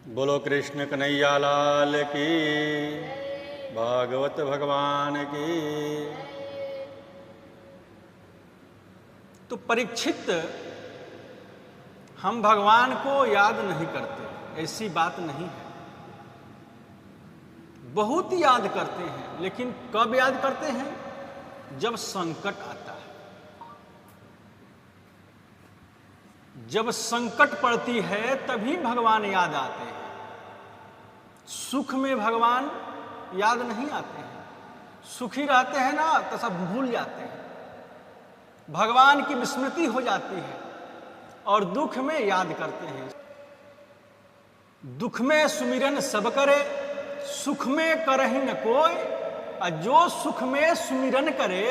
बोलो कृष्ण कन्हैया लाल की, भागवत भगवान की। तो परीक्षित हम भगवान को याद नहीं करते, ऐसी बात नहीं है। बहुत याद करते हैं, लेकिन कब याद करते हैं? जब संकट आता है, जब संकट पड़ती है तभी भगवान याद आते हैं। सुख में भगवान याद नहीं आते हैं। सुखी रहते हैं ना तो सब भूल जाते हैं, भगवान की विस्मृति हो जाती है और दुख में याद करते हैं। दुख में सुमिरन सब करे, सुख में करहि न कोई। और जो सुख में सुमिरन करे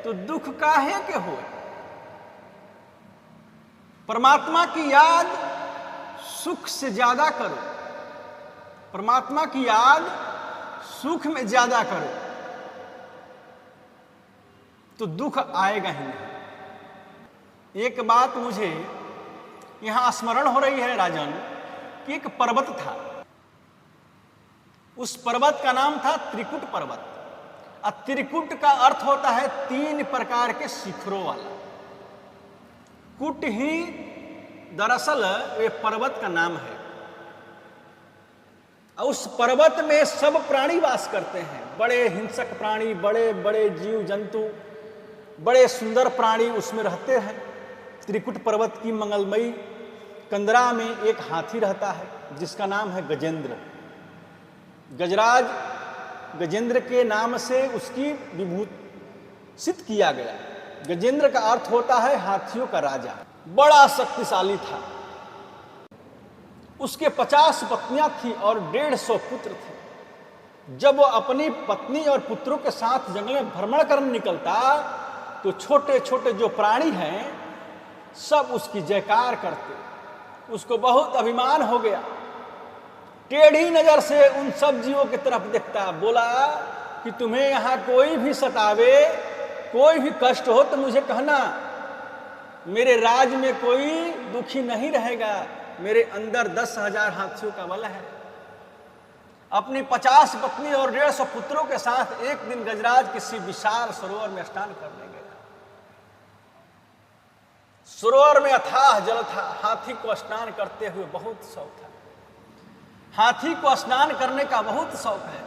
तो दुख काहे के होए। परमात्मा की याद सुख से ज्यादा करो, परमात्मा की याद सुख में ज्यादा करो तो दुख आएगा ही नहीं। एक बात मुझे यहां स्मरण हो रही है राजन, कि एक पर्वत था, उस पर्वत का नाम था त्रिकुट पर्वत। और त्रिकुट का अर्थ होता है 3 प्रकार के शिखरों वाला। कुट ही दरअसल ये पर्वत का नाम है। और उस पर्वत में सब प्राणी वास करते हैं, बड़े हिंसक प्राणी, बड़े बड़े जीव जंतु, बड़े सुंदर प्राणी उसमें रहते हैं। त्रिकुट पर्वत की मंगलमयी कंदरा में एक हाथी रहता है जिसका नाम है गजेंद्र। गजराज गजेंद्र के नाम से उसकी विभूषित किया गया। गजेंद्र का अर्थ होता है हाथियों का राजा। बड़ा शक्तिशाली था। उसके 50 पत्नियां थी और 150 पुत्र थे। जब वो अपनी पत्नी और पुत्रों के साथ जंगल में भ्रमण करने निकलता तो छोटे छोटे जो प्राणी हैं सब उसकी जयकार करते। उसको बहुत अभिमान हो गया। टेढ़ी नजर से उन सब जीवों की तरफ देखता, बोला कि तुम्हें यहां कोई भी सतावे, कोई भी कष्ट हो तो मुझे कहना, मेरे राज में कोई दुखी नहीं रहेगा। मेरे अंदर 10,000 हाथियों का बल है। अपनी 50 पत्नी और 150 पुत्रों के साथ एक दिन गजराज किसी विशाल सरोवर में स्नान करने गया। सरोवर में अथाह जल था। हाथी को स्नान करते हुए बहुत शौक था। हाथी को स्नान करने का बहुत शौक है।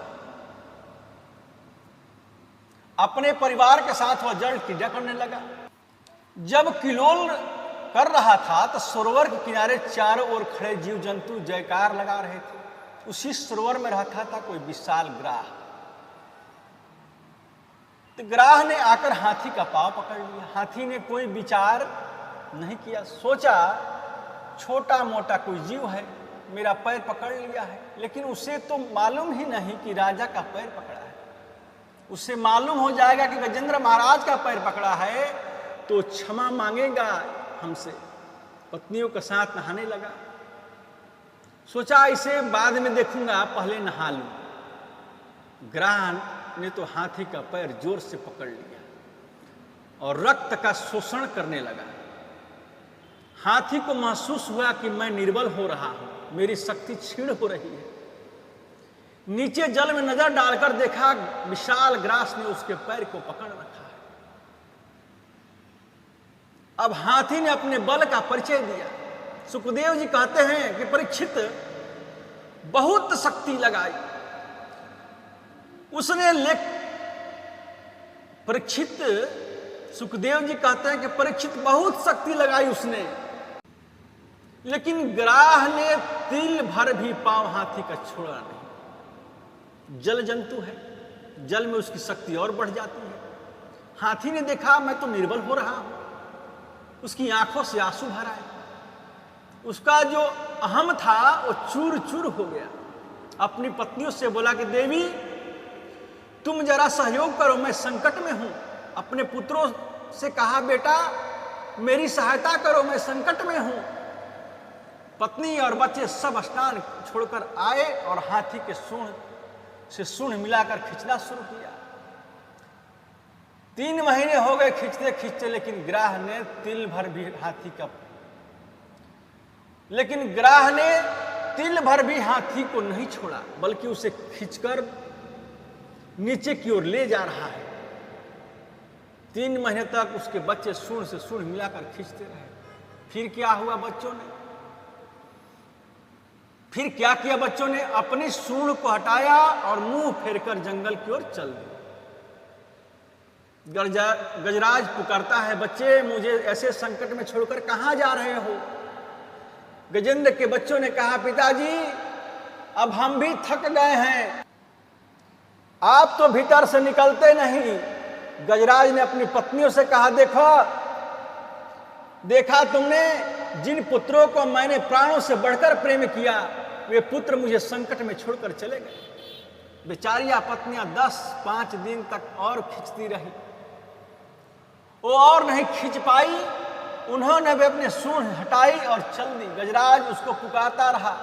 अपने परिवार के साथ वह जल क्रीड़ा करने लगा। जब किलोल कर रहा था तो सरोवर के किनारे चारों ओर खड़े जीव जंतु जयकार लगा रहे थे। उसी सरोवर में रहता था कोई विशाल ग्राह। तो ग्राह ने आकर हाथी का पांव पकड़ लिया। हाथी ने कोई विचार नहीं किया, सोचा छोटा मोटा कोई जीव है, मेरा पैर पकड़ लिया है। लेकिन उसे तो मालूम ही नहीं कि राजा का पैर पकड़ा है। उसे मालूम हो जाएगा कि गजेंद्र महाराज का पैर पकड़ा है तो क्षमा मांगेगा हमसे। पत्नियों के साथ नहाने लगा। सोचा इसे बाद में देखूंगा, पहले नहा लूं। ग्राह ने तो हाथी का पैर जोर से पकड़ लिया और रक्त का शोषण करने लगा। हाथी को महसूस हुआ कि मैं निर्बल हो रहा हूं, मेरी शक्ति क्षीण हो रही है। नीचे जल में नजर डालकर देखा विशाल ग्रास ने उसके पैर को पकड़ रखा है। अब हाथी ने अपने बल का परिचय दिया। सुखदेव जी कहते हैं कि परीक्षित बहुत शक्ति लगाई उसने। परीक्षित सुखदेव जी कहते हैं कि परीक्षित बहुत शक्ति लगाई उसने, लेकिन ग्राह ने तिल भर भी पांव हाथी का छोड़ा नहीं। जल जंतु है, जल में उसकी शक्ति और बढ़ जाती है। हाथी ने देखा मैं तो निर्बल हो रहा हूं। उसकी आंखों से आंसू भर आए। उसका जो अहम था वो चूर चूर हो गया। अपनी पत्नियों से बोला कि देवी तुम जरा सहयोग करो, मैं संकट में हूं। अपने पुत्रों से कहा बेटा मेरी सहायता करो, मैं संकट में हूं। पत्नी और बच्चे सब स्नान छोड़कर आए और हाथी के सूंड से सूंड मिलाकर खींचना शुरू किया। 3 महीने हो गए खींचते खींचते, लेकिन ग्राह ने तिल भर भी हाथी का, लेकिन ग्राह ने तिल भर भी हाथी को नहीं छोड़ा, बल्कि उसे खींचकर नीचे की ओर ले जा रहा है। 3 महीने तक उसके बच्चे सूंड से सूंड मिलाकर खींचते रहे। फिर क्या हुआ बच्चों ने? फिर क्या किया बच्चों ने? अपनी सूंड को हटाया और मुंह फेरकर जंगल की ओर चल दिए। गजराज पुकारता है, बच्चे मुझे ऐसे संकट में छोड़कर कहां जा रहे हो? गजेंद्र के बच्चों ने कहा, पिताजी अब हम भी थक गए हैं, आप तो भीतर से निकलते नहीं। गजराज ने अपनी पत्नियों से कहा, देखा तुमने, जिन पुत्रों को मैंने प्राणों से बढ़कर प्रेम किया, वे पुत्र मुझे संकट में छोड़कर चले गए। बेचारियां पत्नियां 10-5 दिन तक और खींचती रही, वो और नहीं खींच पाई। उन्होंने भी अपने सूंड हटाई और चल दी। गजराज उसको पुकारता रहा।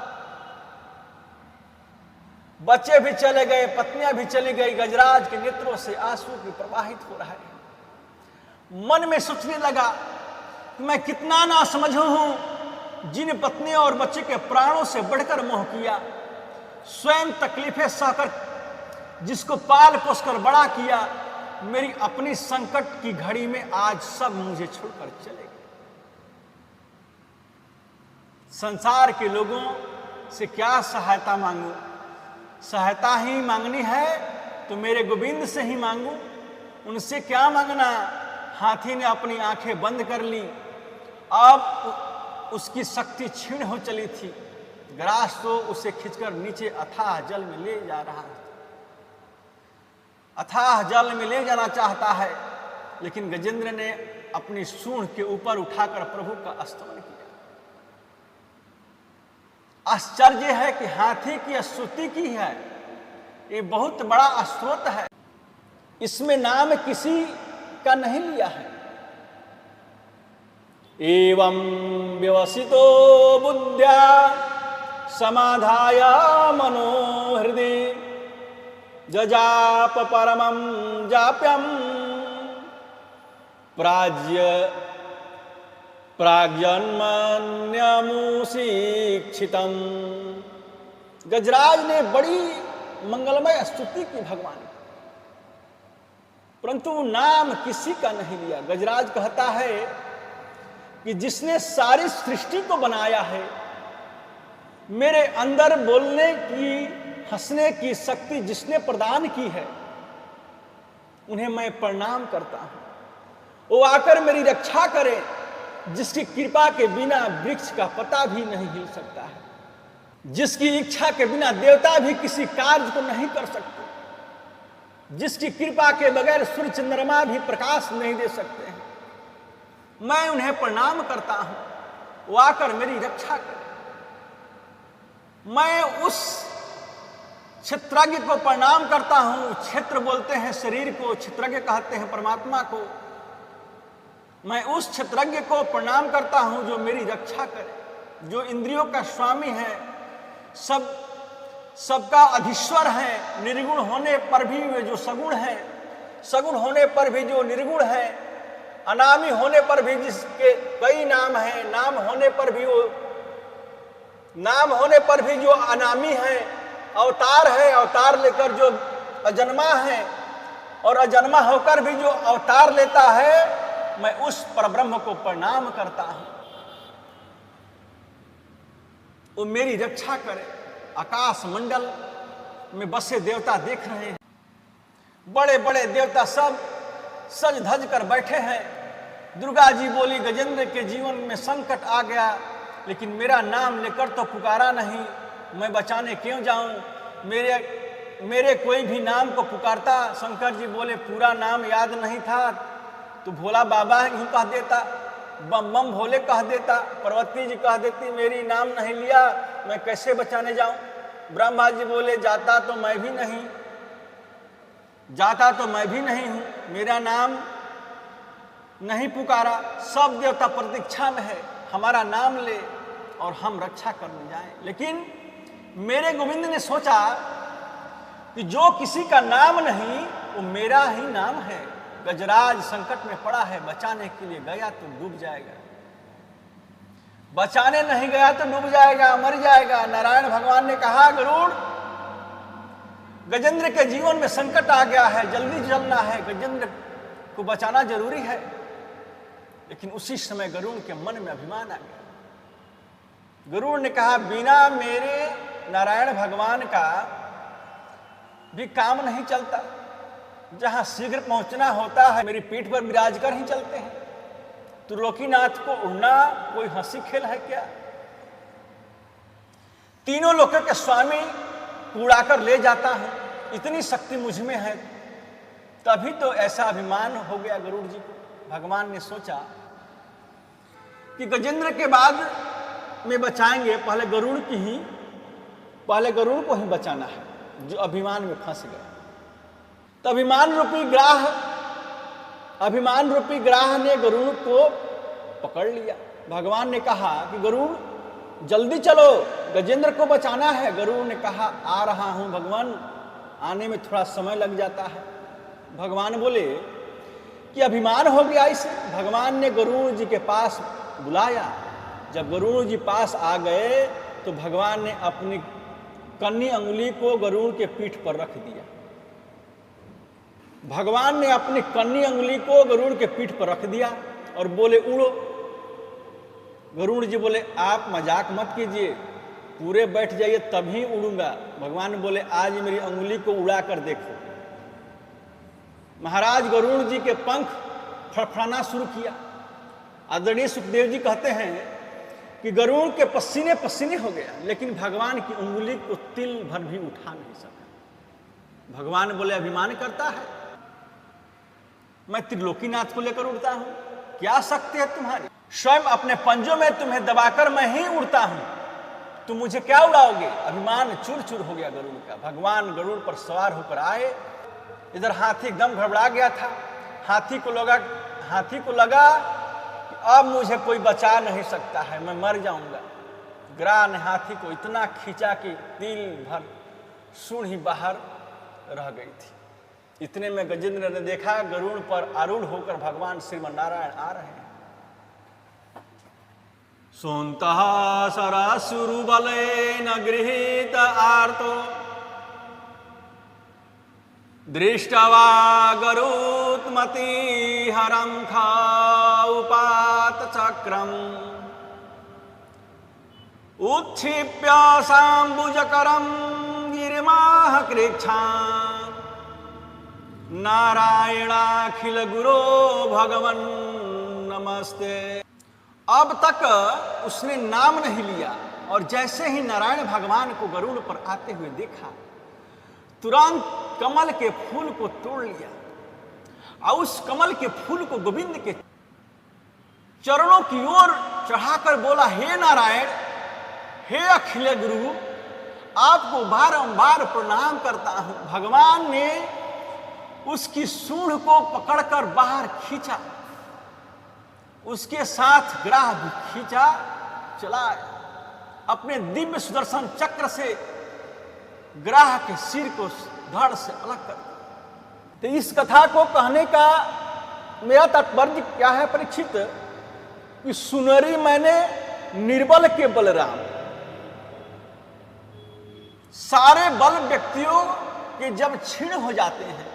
बच्चे भी चले गए, पत्नियां भी चली गई। गजराज के नेत्रों से आंसू भी प्रवाहित हो रहा है। मन में सोचने लगा कि मैं कितना ना समझू हूं, जिन पत्नियों और बच्चे के प्राणों से बढ़कर मोह किया, स्वयं तकलीफें सहकर जिसको पाल पोसकर बड़ा किया, मेरी अपनी संकट की घड़ी में आज सब मुझे छोड़कर चले गए। संसार के लोगों से क्या सहायता मांगू? सहायता ही मांगनी है तो मेरे गोविंद से ही मांगू, उनसे क्या मांगना? हाथी ने अपनी आंखें बंद कर ली। अब उसकी शक्ति क्षीण हो चली थी। ग्रास तो उसे खींचकर नीचे अथाह जल में ले जा रहा था। अथाह जल में ले जाना चाहता है, लेकिन गजेंद्र ने अपनी सूंड के ऊपर उठाकर प्रभु का स्तवन किया। आश्चर्य है कि हाथी की स्तुति की है, ये बहुत बड़ा स्तोत्र है। इसमें नाम किसी का नहीं लिया है। एवं व्यवसितो बुद्ध्या समाधाय मनोहृदि जजाप परमं जाप्यम प्राग्जन्मन्यमुशिक्षितम्। गजराज ने बड़ी मंगलमय स्तुति की भगवान की, परंतु नाम किसी का नहीं लिया। गजराज कहता है कि जिसने सारी सृष्टि को बनाया है, मेरे अंदर बोलने की, हंसने की शक्ति जिसने प्रदान की है, उन्हें मैं प्रणाम करता हूं। वो आकर मेरी रक्षा करे, जिसकी कृपा के बिना वृक्ष का पत्ता भी नहीं हिल सकता है, जिसकी इच्छा के बिना देवता भी किसी कार्य को नहीं कर सकते, जिसकी कृपा के बगैर सूर्य चंद्रमा भी प्रकाश नहीं दे सकते हैं। मैं उन्हें प्रणाम करता हूं, वो आकर मेरी रक्षा करे। मैं उस क्षेत्रज्ञ को प्रणाम करता हूं। क्षेत्र बोलते हैं शरीर को, क्षेत्रज्ञ कहते हैं परमात्मा को। मैं उस क्षेत्रज्ञ को प्रणाम करता हूं जो मेरी रक्षा करे, जो इंद्रियों का स्वामी है, सबका अधीश्वर है। निर्गुण होने पर भी वे जो सगुण है, सगुण होने पर भी जो निर्गुण है, अनामी होने पर भी जिसके कई नाम हैं, नाम होने पर भी जो अनामी है, अवतार है, अवतार लेकर जो अजन्मा है, और अजन्मा होकर भी जो अवतार लेता है, मैं उस परब्रह्म को प्रणाम करता हूं। वो मेरी रक्षा करे। आकाश मंडल में बसे देवता देख रहे हैं, बड़े बड़े देवता सब सज धज कर बैठे हैं। दुर्गा जी बोली, गजेंद्र के जीवन में संकट आ गया, लेकिन मेरा नाम लेकर तो पुकारा नहीं, मैं बचाने क्यों जाऊं? मेरे कोई भी नाम को पुकारता। शंकर जी बोले, पूरा नाम याद नहीं था तो भोला बाबा ही कह देता, बम बम भोले कह देता, पार्वती जी कह देती, मेरी नाम नहीं लिया, मैं कैसे बचाने जाऊं? ब्रह्मा जी बोले, जाता तो मैं भी नहीं हूं, मेरा नाम नहीं पुकारा। सब देवता प्रतीक्षा में है, हमारा नाम ले और हम रक्षा करने जाएं। लेकिन मेरे गोविंद ने सोचा कि जो किसी का नाम नहीं, वो मेरा ही नाम है। गजराज संकट में पड़ा है, बचाने के लिए गया तो डूब जाएगा। बचाने नहीं गया तो डूब जाएगा, मर जाएगा। नारायण भगवान ने कहा, गरुड़, गजेंद्र के जीवन में संकट आ गया है, जल्दी चलना है, गजेंद्र को बचाना जरूरी है। लेकिन उसी समय गरुड़ के मन में अभिमान आ गया। गरुड़ ने कहा, बिना मेरे नारायण भगवान का भी काम नहीं चलता। जहां शीघ्र पहुंचना होता है मेरी पीठ पर विराज कर ही चलते हैं। त्रिलोकीनाथ को उड़ना कोई हंसी खेल है क्या? तीनों लोकों के स्वामी उड़ाकर ले जाता हूं, इतनी शक्ति मुझ में है। तभी तो ऐसा अभिमान हो गया गरुड़ जी को। भगवान ने सोचा कि गजेंद्र के बाद में बचाएंगे, पहले गरुड़ को ही बचाना है, जो अभिमान में फंस गया। तो अभिमान रूपी ग्राह ने गरुड़ को पकड़ लिया। भगवान ने कहा कि गरुड़ जल्दी चलो, गजेंद्र को बचाना है। गरुड़ ने कहा, आ रहा हूं भगवान, आने में थोड़ा समय लग जाता है। भगवान बोले कि अभिमान हो गया इसे। भगवान ने गरुड़ जी के पास बुलाया। जब गरुड़ जी पास आ गए तो भगवान ने अपनी कन्नी अंगुली को गरुड़ के पीठ पर रख दिया। भगवान ने अपनी कन्नी अंगुली को गरुड़ के पीठ पर रख दिया और बोले, उड़ो। गरुड़ जी बोले, आप मजाक मत कीजिए, पूरे बैठ जाइए तभी उड़ूंगा। भगवान बोले, आज मेरी अंगुली को उड़ा कर देखो। महाराज गरुड़ जी के पंख फड़फड़ाना शुरू किया। आदरणीय सुखदेव जी कहते हैं कि गरुड़ के पसीने पसीने हो गया, लेकिन भगवान की उंगली को तिल भर भी उठा नहीं सका। भगवान बोले, अभिमान करता है, मैं त्रिलोकीनाथ को लेकर उड़ता हूं, क्या शक्ति है तुम्हारी? स्वयं अपने पंजों में तुम्हें दबाकर मैं ही उड़ता हूं, तुम मुझे क्या उड़ाओगे? अभिमान चूर चूर हो गया गरुड़ का। भगवान गरुड़ पर सवार होकर आए। इधर हाथी एकदम घबरा गया था। हाथी को लगा कि अब मुझे कोई बचा नहीं सकता है, मैं मर जाऊंगा। ग्राह ने हाथी को इतना खींचा कि तिल भर सूंड ही बाहर रह गई थी। इतने में गजेंद्र ने देखा गरुड़ पर आरूढ़ होकर भगवान श्रीमन नारायण आ रहे हैं। सोन्तः सरसुरुबलेन गृहीत आर्तो दृष्ट्वा गरुत्मति हरं खाउपात चक्रम् उत्क्षिप्य साम्बुजकरं गिरिमाह कृच्छान् नारायणाखिल गुरो भगवन् नमस्ते। अब तक उसने नाम नहीं लिया और जैसे ही नारायण भगवान को गरुड़ पर आते हुए देखा, तुरंत कमल के फूल को तोड़ लिया और उस कमल के फूल को गोविंद के चरणों की ओर चढ़ाकर बोला, हे नारायण, हे अखिल गुरु, आपको बारंबार प्रणाम करता हूं। भगवान ने उसकी सूंड को पकड़कर बाहर खींचा, उसके साथ ग्राह भी खींचा, चलाया। अपने दिव्य सुदर्शन चक्र से ग्राह के सिर को धड़ से अलग कर दिया। तो इस कथा को कहने का मेरा तात्पर्य क्या है परीक्षित, कि सुनरी मैंने निर्बल के बलराम। सारे बल व्यक्तियों के जब क्षीण हो जाते हैं,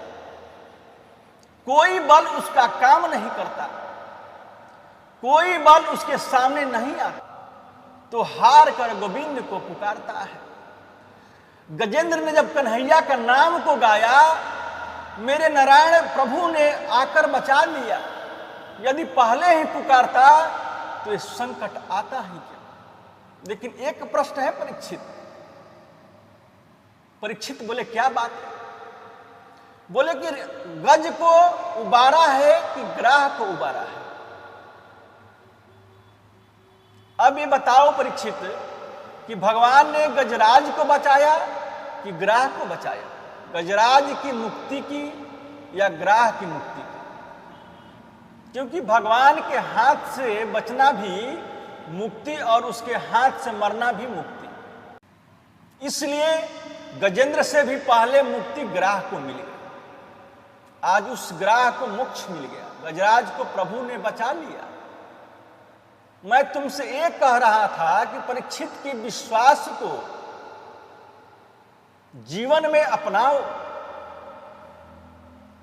कोई बल उसका काम नहीं करता, कोई बल उसके सामने नहीं आता, तो हार कर गोविंद को पुकारता है। गजेंद्र ने जब कन्हैया का नाम को गाया, मेरे नारायण प्रभु ने आकर बचा लिया। यदि पहले ही पुकारता तो ये संकट आता ही क्या। लेकिन एक प्रश्न है परीक्षित बोले, क्या बात है? बोले कि गज को उबारा है कि ग्राह को उबारा है? अब ये बताओ परीक्षित कि भगवान ने गजराज को बचाया कि ग्राह को बचाया? गजराज की मुक्ति की या ग्राह की मुक्ति की? क्योंकि भगवान के हाथ से बचना भी मुक्ति और उसके हाथ से मरना भी मुक्ति। इसलिए गजेंद्र से भी पहले मुक्ति ग्राह को मिल गई। आज उस ग्राह को मोक्ष मिल गया, गजराज को प्रभु ने बचा लिया। मैं तुमसे एक कह रहा था कि परीक्षित के विश्वास को जीवन में अपनाओ,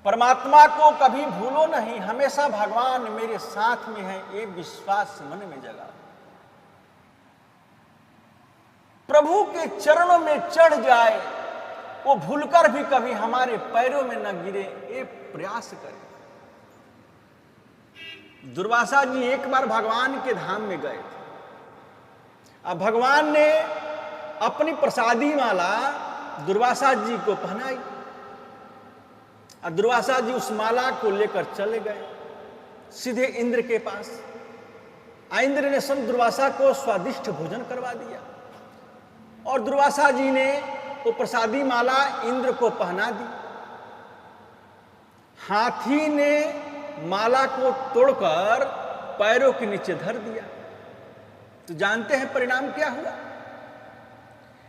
परमात्मा को कभी भूलो नहीं, हमेशा भगवान मेरे साथ में है, ये विश्वास मन में जगाओ। प्रभु के चरणों में चढ़ जाए, वो भूलकर भी कभी हमारे पैरों में न गिरे, ये प्रयास करें। दुर्वासा जी एक बार भगवान के धाम में गए थे। अब भगवान ने अपनी प्रसादी माला दुर्वासा जी को पहनाई और दुर्वासा जी उस माला को लेकर चले गए सीधे इंद्र के पास। इंद्र ने संत दुर्वासा को स्वादिष्ट भोजन करवा दिया और दुर्वासा जी ने वो प्रसादी माला इंद्र को पहना दी। हाथी ने माला को तोड़कर पैरों के नीचे धर दिया। तो जानते हैं परिणाम क्या हुआ?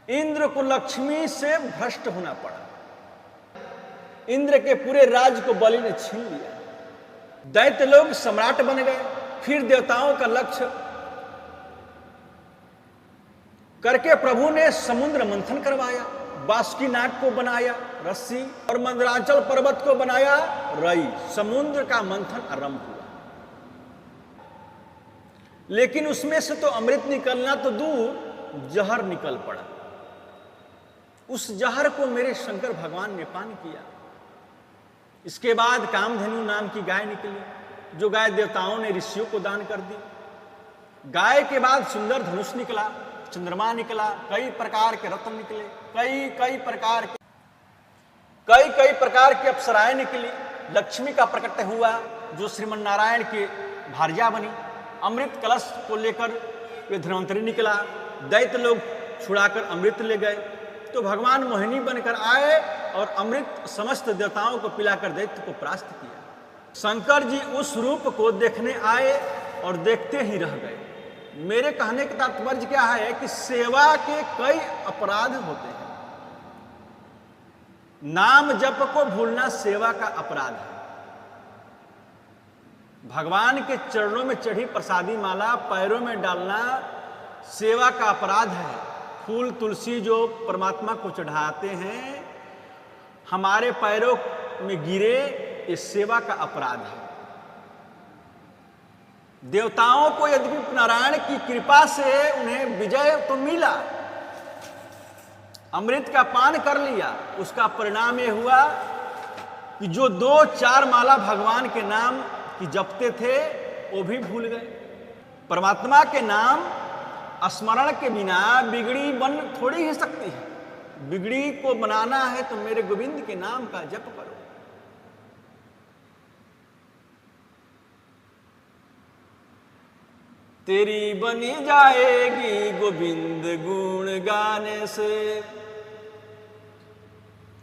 इंद्र को लक्ष्मी से भ्रष्ट होना पड़ा। इंद्र के पूरे राज्य को बलि ने छीन लिया। दैत्य लोग सम्राट बन गए। फिर देवताओं का लक्ष्य करके प्रभु ने समुद्र मंथन करवाया, बासुकी नाग को बनाया रस्सी और मंदराचल पर्वत को बनाया रई। समुद्र का मंथन आरंभ हुआ, लेकिन उसमें से तो अमृत निकलना तो दूर, जहर निकल पड़ा। उस जहर को मेरे शंकर भगवान ने पान किया। इसके बाद कामधेनु नाम की गाय निकली, जो गाय देवताओं ने ऋषियों को दान कर दी। गाय के बाद सुंदर धनुष निकला, चंद्रमा निकला, कई प्रकार के रत्न निकले, कई प्रकार की अप्सराएं निकली। लक्ष्मी का प्रकट हुआ, जो श्रीमन नारायण की भार्या बनी। अमृत कलश को लेकर वे धन्वंतरी निकला। दैत्य लोग छुड़ाकर अमृत ले गए। तो भगवान मोहिनी बनकर आए और अमृत समस्त देवताओं को पिलाकर दैत्य को परास्त किया। शंकर जी उस रूप को देखने आए और देखते ही रह गए। मेरे कहने का तात्पर्य क्या है कि सेवा के कई अपराध होते हैं। नाम जप को भूलना सेवा का अपराध है। भगवान के चरणों में चढ़ी प्रसादी माला पैरों में डालना सेवा का अपराध है। फूल तुलसी जो परमात्मा को चढ़ाते हैं, हमारे पैरों में गिरे, ये सेवा का अपराध है। देवताओं को यद्यपि नारायण की कृपा से उन्हें विजय तो मिला, अमृत का पान कर लिया, उसका परिणाम यह हुआ कि जो 2-4 माला भगवान के नाम की जपते थे वो भी भूल गए। परमात्मा के नाम स्मरण के बिना बिगड़ी बन थोड़ी ही सकती है। बिगड़ी को बनाना है तो मेरे गोविंद के नाम का जप करो। तेरी बनी जाएगी गोविंद गुण गाने से।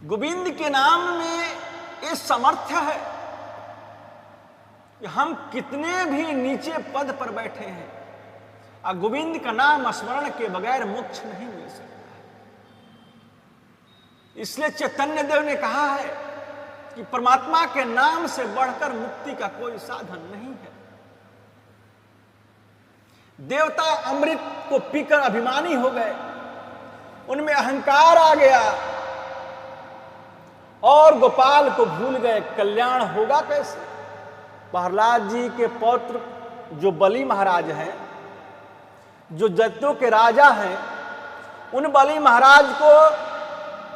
गोविंद के नाम में ये सामर्थ्य है कि हम कितने भी नीचे पद पर बैठे हैं, और गोविंद का नाम स्मरण के बगैर मोक्ष नहीं मिल सकता। इसलिए चैतन्य देव ने कहा है कि परमात्मा के नाम से बढ़कर मुक्ति का कोई साधन नहीं है। देवता अमृत को पीकर अभिमानी हो गए, उनमें अहंकार आ गया और गोपाल को भूल गए। कल्याण होगा कैसे? प्रहलाद जी के पौत्र जो बलि महाराज हैं, जो दैत्यों के राजा हैं, उन बलि महाराज को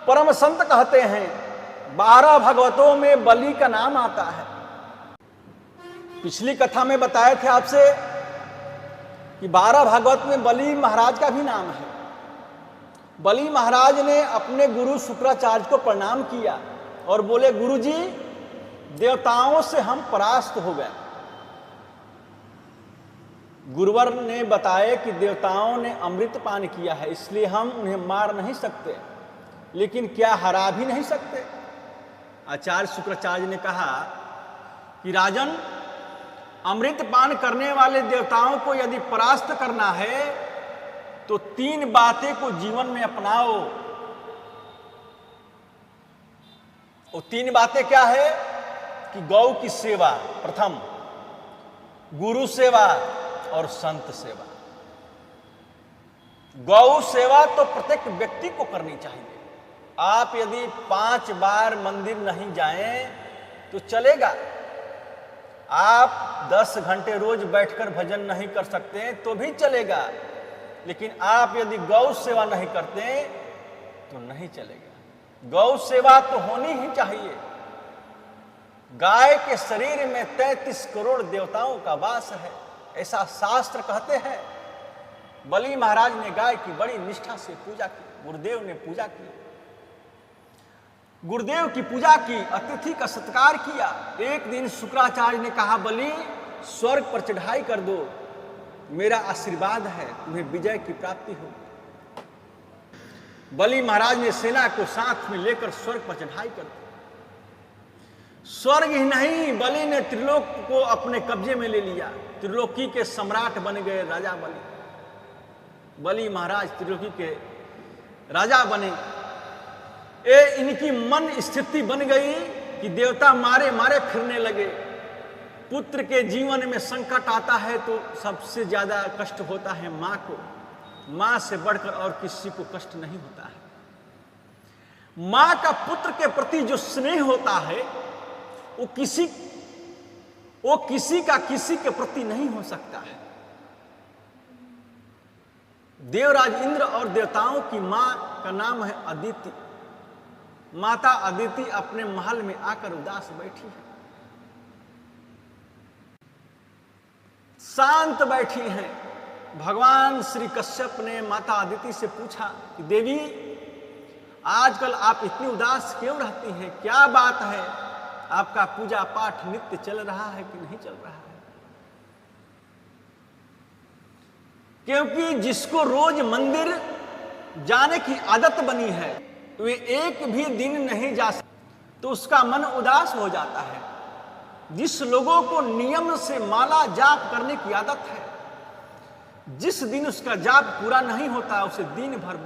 परम संत कहते हैं। 12 भगवतों में बलि का नाम आता है। पिछली कथा में बताए थे आपसे कि 12 भागवत में बलि महाराज का भी नाम है। बलि महाराज ने अपने गुरु शुक्राचार्य को प्रणाम किया और बोले, गुरु जी, देवताओं से हम परास्त हो गए। गुरुवर ने बताया कि देवताओं ने अमृत पान किया है, इसलिए हम उन्हें मार नहीं सकते, लेकिन क्या हरा भी नहीं सकते। आचार्य शुक्राचार्य ने कहा कि राजन, अमृत पान करने वाले देवताओं को यदि परास्त करना है तो 3 बातें को जीवन में अपनाओ। वो 3 बातें क्या है कि गौ की सेवा प्रथम, गुरु सेवा, और संत सेवा। गौ सेवा तो प्रत्येक व्यक्ति को करनी चाहिए। आप यदि 5 बार मंदिर नहीं जाएं तो चलेगा। आप 10 घंटे रोज बैठकर भजन नहीं कर सकते तो भी चलेगा, लेकिन आप यदि गौ सेवा नहीं करते तो नहीं चलेगा। गौ सेवा तो होनी ही चाहिए। गाय के शरीर में 33 करोड़ देवताओं का वास है, ऐसा शास्त्र कहते हैं। बलि महाराज ने गाय की बड़ी निष्ठा से पूजा की, गुरुदेव ने पूजा की, गुरुदेव की पूजा की, अतिथि का सत्कार किया। एक दिन शुक्राचार्य ने कहा, बलि स्वर्ग पर चढ़ाई कर दो, मेरा आशीर्वाद है, तुम्हें विजय की प्राप्ति हो। बलि महाराज ने सेना को साथ में लेकर स्वर्ग पर चढ़ाई कर दी। स्वर्ग ही नहीं, बलि ने त्रिलोक को अपने कब्जे में ले लिया। त्रिलोकी के सम्राट बन गए राजा बलि। बलि महाराज त्रिलोकी के राजा बने। इनकी मन स्थिति बन गई कि देवता मारे मारे फिरने लगे। पुत्र के जीवन में संकट आता है तो सबसे ज्यादा कष्ट होता है मां को। मां से बढ़कर और किसी को कष्ट नहीं होता है। मां का पुत्र के प्रति जो स्नेह होता है वो किसी का किसी के प्रति नहीं हो सकता है। देवराज इंद्र और देवताओं की मां का नाम है अदिति। माता अदिति अपने महल में आकर उदास बैठी है, शांत बैठी हैं। भगवान श्री कश्यप ने माता अदिति से पूछा कि देवी, आजकल आप इतनी उदास क्यों रहती हैं? क्या बात है? आपका पूजा पाठ नित्य चल रहा है कि नहीं चल रहा है? क्योंकि जिसको रोज मंदिर जाने की आदत बनी है, वे एक भी दिन नहीं जा सकते तो उसका मन उदास हो जाता है। जिस लोगों को नियम से माला जाप करने की आदत है, जिस दिन उसका जाप पूरा नहीं होता उसे दिन भर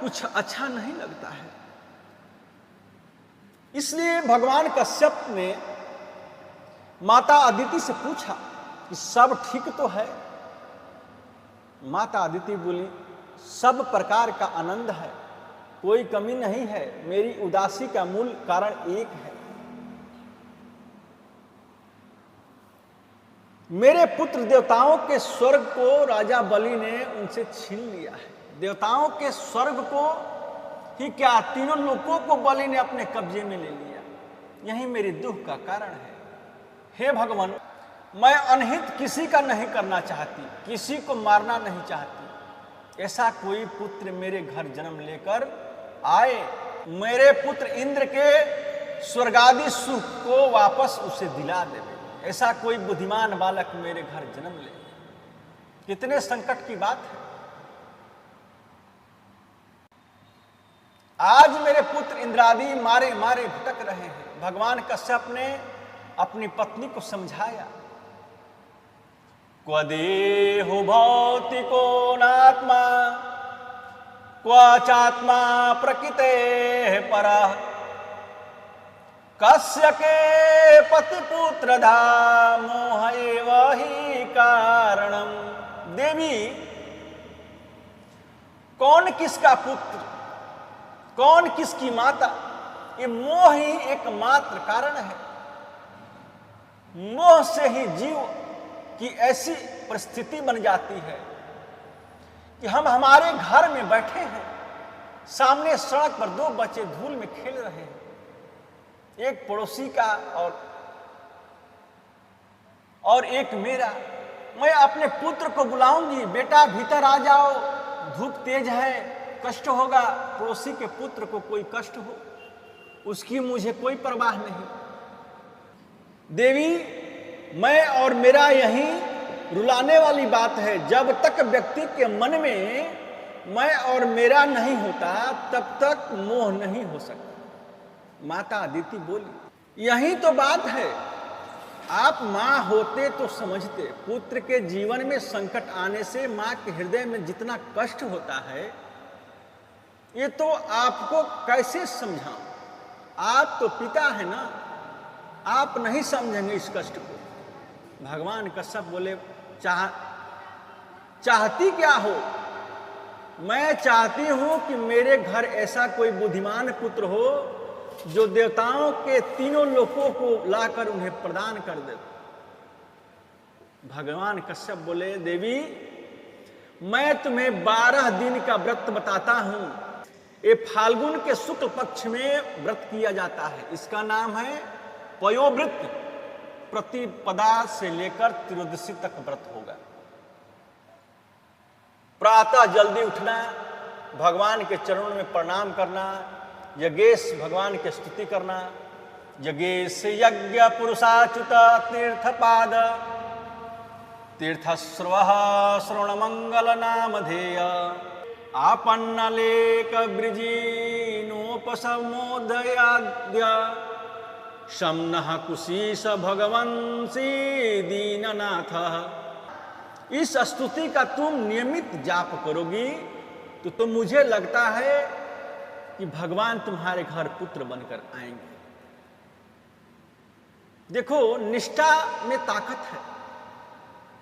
कुछ अच्छा नहीं लगता है। इसलिए भगवान कश्यप ने माता अदिति से पूछा कि सब ठीक तो है? माता अदिति बोली, सब प्रकार का आनंद है, कोई कमी नहीं है। मेरी उदासी का मूल कारण एक है, मेरे पुत्र देवताओं के स्वर्ग को राजा बलि ने उनसे छीन लिया है। देवताओं के स्वर्ग को ही क्या, तीनों लोकों को बलि ने अपने कब्जे में ले लिया। यही मेरे दुख का कारण है। हे भगवान, मैं अनहित किसी का नहीं करना चाहती, किसी को मारना नहीं चाहती। ऐसा कोई पुत्र मेरे घर जन्म लेकर आए, मेरे पुत्र इंद्र के स्वर्गादि सुख को वापस उसे दिला देवे। ऐसा कोई बुद्धिमान बालक मेरे घर जन्म ले। कितने संकट की बात है। आज मेरे पुत्र इंद्रादि मारे मारे भटक रहे हैं। भगवान कश्यप ने अपनी पत्नी को समझाया, क्व देहो भौतिको नात्मा क्वचात्मा प्रकृते परः कस्य के पति पुत्र धा मोह एव ही कारणम। देवी, कौन किसका पुत्र, कौन किसकी माता, ये मोह ही एकमात्र कारण है। मोह से ही जीव की ऐसी परिस्थिति बन जाती है कि हम हमारे घर में बैठे हैं, सामने सड़क पर 2 बच्चे धूल में खेल रहे हैं, एक पड़ोसी का और एक मेरा। मैं अपने पुत्र को बुलाऊंगी, बेटा भीतर आ जाओ, धूप तेज है, कष्ट होगा। पड़ोसी के पुत्र को कोई कष्ट हो, उसकी मुझे कोई परवाह नहीं। देवी, मैं और मेरा यही रुलाने वाली बात है। जब तक व्यक्ति के मन में मैं और मेरा नहीं होता, तब तक मोह नहीं हो सकता। माता अदिति बोली, यही तो बात है। आप मां होते तो समझते। पुत्र के जीवन में संकट आने से मां के हृदय में जितना कष्ट होता है, ये तो आपको कैसे समझाऊं। आप तो पिता है ना, आप नहीं समझेंगे इस कष्ट को। भगवान कश्यप बोले, चाहती क्या हो? मैं चाहती हूं कि मेरे घर ऐसा कोई बुद्धिमान पुत्र हो जो देवताओं के तीनों लोकों को लाकर उन्हें प्रदान कर दे। भगवान कश्यप बोले, देवी मैं तुम्हें 12 दिन का व्रत बताता हूं। ये फाल्गुन के शुक्ल पक्ष में व्रत किया जाता है, इसका नाम है पयोव्रत। प्रतिपदा से लेकर त्रयोदशी तक व्रत होगा। प्रातः जल्दी उठना, भगवान के चरणों में प्रणाम करना, यज्ञेश भगवान की स्तुति करना। यज्ञेश यज्ञ पुरुषाच्युत तीर्थपाद तीर्थस्रव श्रवण मंगल नामधेय आपन्नलेक ब्रिजीनोपसमोदयाद्य शमनः कुशीश भगवंसी दीननाथ। इस स्तुति का तुम नियमित जाप करोगी तो मुझे लगता है कि भगवान तुम्हारे घर पुत्र बनकर आएंगे। देखो, निष्ठा में ताकत है,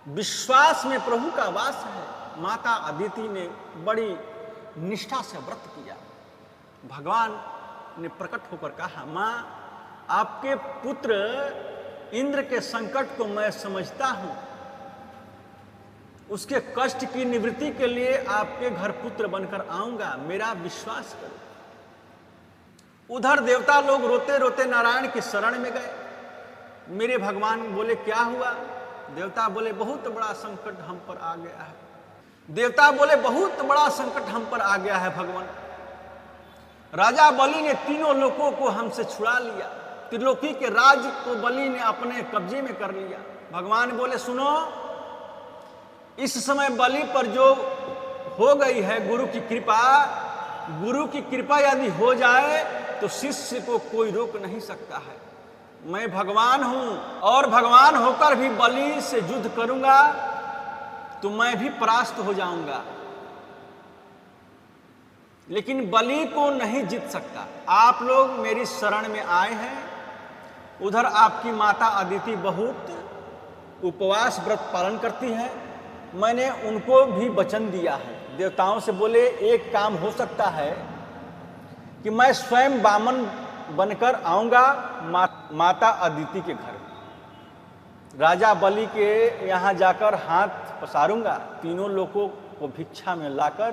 विश्वास में प्रभु का वास है। माता अदिति ने बड़ी निष्ठा से व्रत किया। भगवान ने प्रकट होकर कहा, मां आपके पुत्र इंद्र के संकट को मैं समझता हूं, उसके कष्ट की निवृत्ति के लिए आपके घर पुत्र बनकर आऊंगा, मेरा विश्वास करो। उधर देवता लोग रोते रोते नारायण की शरण में गए। मेरे भगवान बोले, क्या हुआ? देवता बोले, बहुत बड़ा संकट हम पर आ गया है। देवता बोले, बहुत बड़ा संकट हम पर आ गया है भगवान। राजा बलि ने तीनों लोकों को हमसे छुड़ा लिया, त्रिलोकी के राज को बलि ने अपने कब्जे में कर लिया। भगवान बोले, सुनो, इस समय बलि पर जो हो गई है गुरु की कृपा यदि हो जाए तो शिष्य को कोई रोक नहीं सकता है। मैं भगवान हूं और भगवान होकर भी बलि से युद्ध करूंगा तो मैं भी परास्त हो जाऊंगा, लेकिन बलि को नहीं जीत सकता। आप लोग मेरी शरण में आए हैं। उधर आपकी माता अदिति बहुत उपवास व्रत पालन करती है, मैंने उनको भी वचन दिया है। देवताओं से बोले, एक काम हो सकता है कि मैं स्वयं वामन बनकर आऊंगा माता अदिति के घर, राजा बलि के यहाँ जाकर हाथ पसारूंगा, तीनों लोगों को भिक्षा में लाकर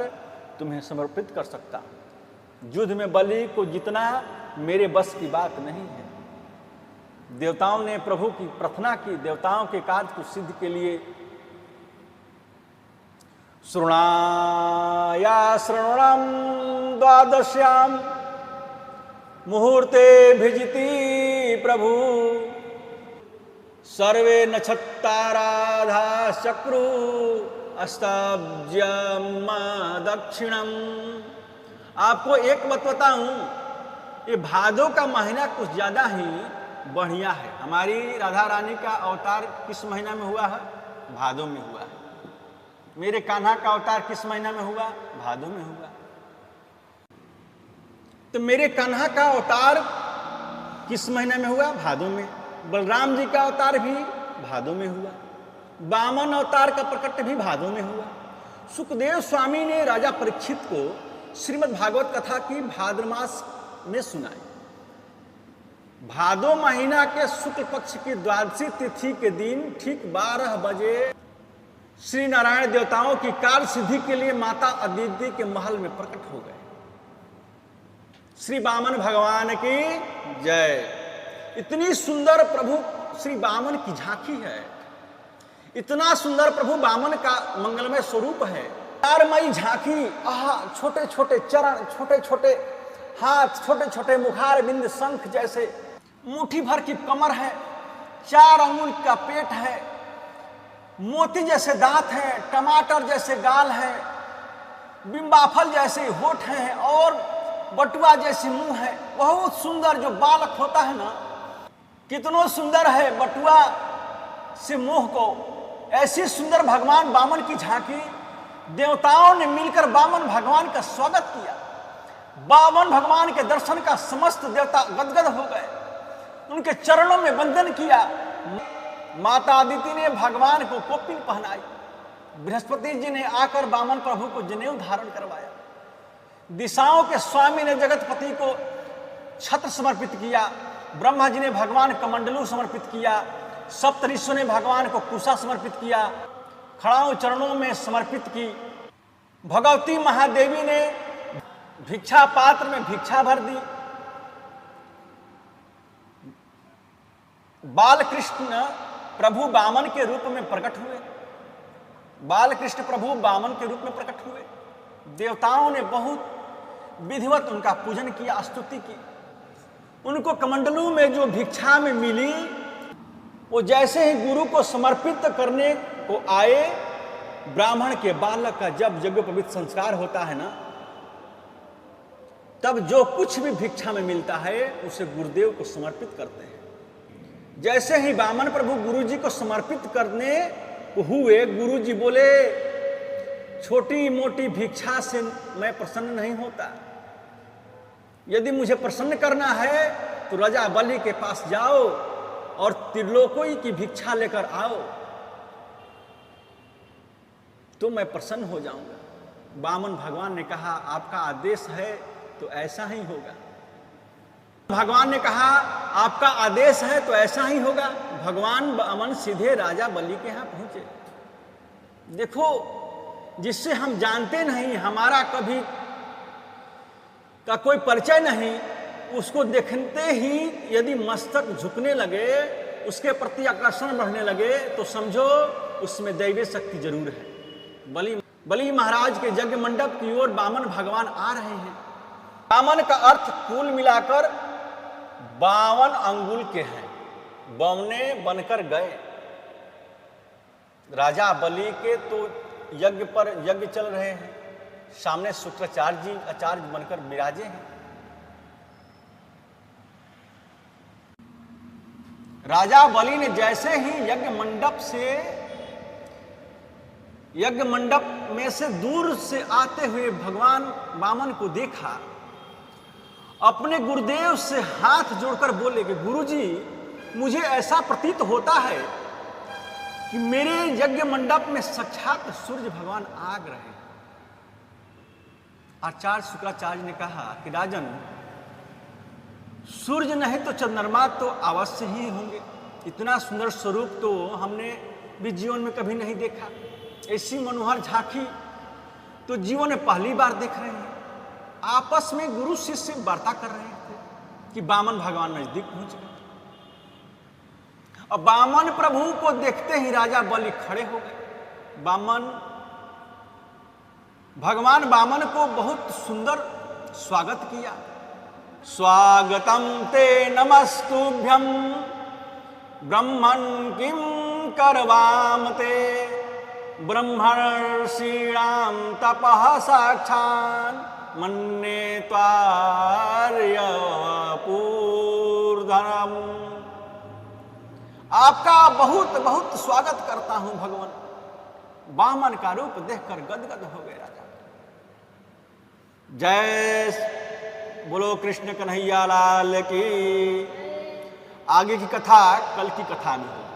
तुम्हें समर्पित कर सकता हूं। युद्ध में बलि को जितना मेरे बस की बात नहीं है। देवताओं ने प्रभु की प्रार्थना की, देवताओं के कार्य को सिद्ध के लिए श्रृणाया श्रवणम द्वादश्याम मुहूर्ते भिजिति प्रभु सर्वे नक्षत्राराधा चक्रु अस्ताब्जम दक्षिणम। आपको एक बात बताऊं, ये भादो का महीना कुछ ज्यादा ही बढ़िया है। हमारी राधा रानी का अवतार किस महीना में हुआ है? भादो में हुआ है। मेरे कान्हा का अवतार किस महीना में हुआ? भादो में हुआ। तो मेरे कान्हा का अवतार किस महीने में हुआ? भादो में। बलराम जी का अवतार भी भादो में हुआ। वामन अवतार का प्रकट भी भादो में हुआ। सुखदेव स्वामी ने राजा परीक्षित को श्रीमद् भागवत कथा की भाद्र मास में सुनाई। भादो महीना के शुक्ल पक्ष की द्वादशी तिथि के दिन ठीक 12 बजे श्री नारायण देवताओं की कार्य सिद्धि के लिए माता अदिति के महल में प्रकट हो गए। श्री वामन भगवान की जय। इतनी सुंदर प्रभु श्री वामन की झांकी है, इतना सुंदर प्रभु वामन का मंगलमय स्वरूप है। चारमयी झांकी, छोटे छोटे चरण, छोटे छोटे हाथ, छोटे छोटे मुखार बिंद शंख जैसे, मुट्ठी भर की कमर है, 4 अंगुल का पेट है, मोती जैसे दांत हैं, टमाटर जैसे गाल है, बिंबाफल जैसे होठ हैं और बटुआ जैसी मुंह है। बहुत सुंदर जो बालक होता है ना, कितनो सुंदर है बटुआ से मुंह को, ऐसी सुंदर भगवान वामन की झांकी। देवताओं ने मिलकर वामन भगवान का स्वागत किया। वामन भगवान के दर्शन का समस्त देवता गदगद हो गए, उनके चरणों में वंदन किया। माता अदिति ने भगवान को कोपिन पहनाई, बृहस्पति जी ने आकर वामन प्रभु को जनेऊ धारण करवाया, दिशाओं के स्वामी ने जगतपति को छत्र समर्पित किया, ब्रह्मा जी ने भगवान कमंडलू समर्पित किया, सप्तऋषियों ने भगवान को कुशा समर्पित किया, खड़ाओं चरणों में समर्पित की। भगवती महादेवी ने भिक्षा पात्र में भिक्षा भर दी। बाल कृष्ण प्रभु वामन के रूप में प्रकट हुए, बाल कृष्ण प्रभु वामन के रूप में प्रकट हुए। देवताओं ने बहुत विधिवत उनका पूजन किया, स्तुति की। उनको कमंडलू में जो भिक्षा में मिली, वो जैसे ही गुरु को समर्पित करने को आए, ब्राह्मण के बालक का जब यज्ञोपवीत संस्कार होता है ना, तब जो कुछ भी भिक्षा में मिलता है उसे गुरुदेव को समर्पित करते हैं। जैसे ही वामन प्रभु गुरु जी को समर्पित करने हुए, गुरु जी बोले, छोटी मोटी भिक्षा से मैं प्रसन्न नहीं होता, यदि मुझे प्रसन्न करना है तो राजा बलि के पास जाओ और त्रिलोकी की भिक्षा लेकर आओ, तो मैं प्रसन्न हो जाऊंगा। वामन भगवान ने कहा, आपका आदेश है तो ऐसा ही होगा। भगवान ने कहा, आपका आदेश है तो ऐसा ही होगा। भगवान वामन सीधे राजा बलि के यहां पहुंचे। देखो, जिससे हम जानते नहीं, हमारा कभी का कोई परिचय नहीं, उसको देखते ही यदि मस्तक झुकने लगे, उसके प्रति आकर्षण बढ़ने लगे, तो समझो उसमें दैवीय शक्ति जरूर है। बलि महाराज के यज्ञ मंडप की ओर वामन भगवान आ रहे हैं। वामन का अर्थ कुल मिलाकर 52 अंगुल के हैं, बवने बनकर गए। राजा बलि के तो यज्ञ पर यज्ञ चल रहे हैं, सामने शुक्राचार्य जी आचार्य बनकर विराजे हैं। राजा बलि ने जैसे ही यज्ञ मंडप में से दूर से आते हुए भगवान वामन को देखा, अपने गुरुदेव से हाथ जोड़कर बोले कि गुरुजी, मुझे ऐसा प्रतीत होता है कि मेरे यज्ञ मंडप में साक्षात सूर्य भगवान आग रहे हैं। आचार्य शुक्राचार्य ने कहा कि राजन, सूर्य नहीं तो चंद्रमा तो अवश्य ही होंगे। इतना सुंदर स्वरूप तो हमने भी जीवन में कभी नहीं देखा। ऐसी मनोहर झांकी तो जीवन में पहली बार देख रहे हैं। आपस में गुरु शिष्य वार्ता कर रहे थे कि वामन भगवान नजदीक पहुंच गए। और वामन प्रभु को देखते ही राजा बलि खड़े हो गए। भगवान वामन को बहुत सुंदर स्वागत किया। स्वागतम ते नमस्तुभ्यं ब्रह्मन् किं करवाम ते, ब्रह्मर्षीणां तपः साक्षान् मन्ये त्वार्यपूर्धनम्। आपका बहुत बहुत स्वागत करता हूं भगवान। वामन का रूप देखकर गदगद हो गए राजा। जय बोलो कृष्ण कन्हैया लाल की। आगे की कथा कल की कथा में होगी।